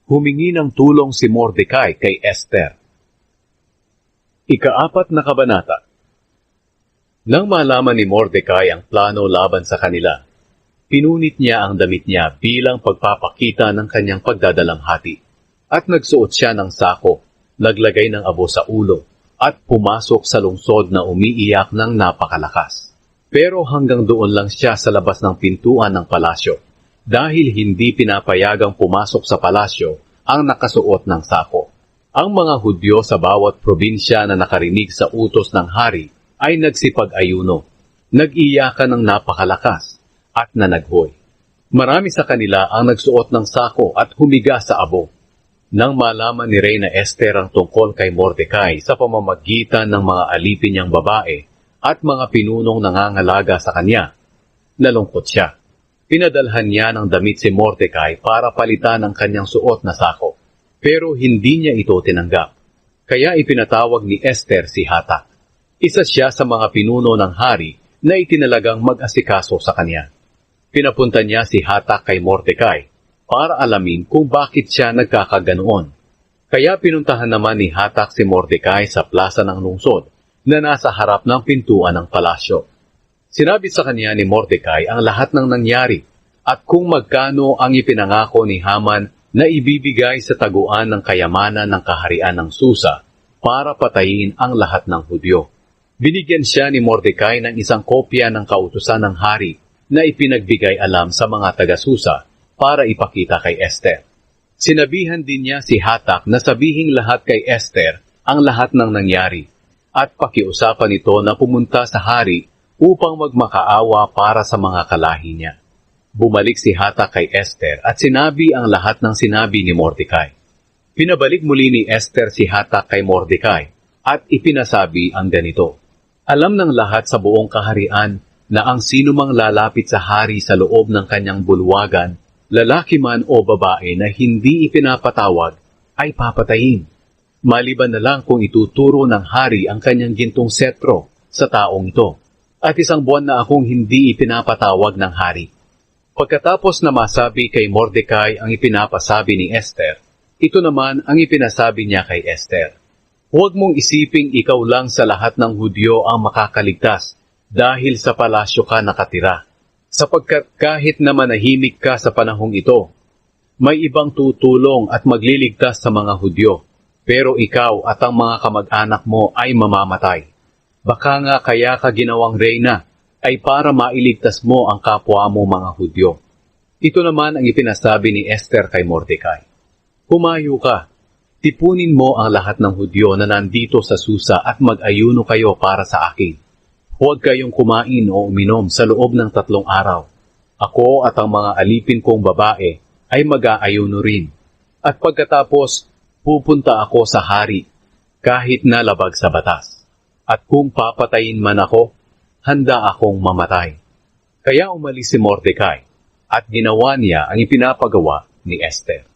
Humingi ng tulong si Mordecai kay Esther. Ika-4 na kabanata. Nang malaman ni Mordecai ang plano laban sa kanila, pinunit niya ang damit niya bilang pagpapakita ng kanyang pagdadalamhati, at nagsuot siya ng sako, naglagay ng abo sa ulo, at pumasok sa lungsod na umiiyak ng napakalakas. Pero hanggang doon lang siya sa labas ng pintuan ng palasyo, dahil hindi pinapayagang pumasok sa palasyo ang nakasuot ng sako. Ang mga Hudyo sa bawat probinsya na nakarinig sa utos ng hari ay nagsipag-ayuno, nag-iyakan ng napakalakas, at nanaghoy. Marami sa kanila ang nagsuot ng sako at humiga sa abo. Nang malaman ni Reyna Esther ang tungkol kay Mordecai sa pamamagitan ng mga alipin niyang babae at mga pinunong nangangalaga sa kanya, nalungkot siya. Pinadalhan niya ng damit si Mordecai para palitan ang kanyang suot na sako, pero hindi niya ito tinanggap. Kaya ipinatawag ni Esther si Hatak. Isa siya sa mga pinuno ng hari na itinalagang mag-asikaso sa kanya. Pinapunta niya si Hatak kay Mordecai para alamin kung bakit siya nagkakaganoon. Kaya pinuntahan naman ni Hatak si Mordecai sa plaza ng lungsod na nasa harap ng pintuan ng palasyo. Sinabi sa kanya ni Mordecai ang lahat ng nangyari at kung magkano ang ipinangako ni Haman na ibibigay sa taguan ng kayamanan ng kaharian ng Susa para patayin ang lahat ng Hudyo. Binigyan siya ni Mordecai ng isang kopya ng kautusan ng hari na ipinagbigay alam sa mga taga-Susa para ipakita kay Esther. Sinabihan din niya si Hatak na sabihing lahat kay Esther ang lahat ng nangyari at pakiusapan ito na pumunta sa hari upang magmakaawa para sa mga kalahi niya. Bumalik si Hatak kay Esther at sinabi ang lahat ng sinabi ni Mordecai. Pinabalik muli ni Esther si Hatak kay Mordecai at ipinasabi ang ganito. Alam ng lahat sa buong kaharian na ang sinumang lalapit sa hari sa loob ng kanyang bulwagan, lalaki man o babae na hindi ipinapatawag, ay papatayin. Maliban na lang kung ituturo ng hari ang kanyang gintong setro sa taong ito. At 1 buwan na akong hindi ipinapatawag ng hari. Pagkatapos na masabi kay Mordecai ang ipinapasabi ni Esther, ito naman ang ipinasabi niya kay Esther. Huwag mong isiping ikaw lang sa lahat ng Hudyo ang makakaligtas dahil sa palasyo ka nakatira. Sapagkat kahit na manahimik ka sa panahong ito, may ibang tutulong at magliligtas sa mga Hudyo, pero ikaw at ang mga kamag-anak mo ay mamamatay. Baka nga kaya ka ginawang reyna ay para mailigtas mo ang kapwa mo mga Hudyo. Ito naman ang ipinasabi ni Esther kay Mordecai. Humayo ka, tipunin mo ang lahat ng Hudyo na nandito sa Susa at mag-ayuno kayo para sa akin. Huwag kayong kumain o uminom sa loob ng 3 araw. Ako at ang mga alipin kong babae ay mag-aayuno rin. At pagkatapos, pupunta ako sa hari kahit na labag sa batas. At kung papatayin man ako, handa akong mamatay. Kaya umalis si Mordecai, at ginawa niya ang ipinapagawa ni Esther.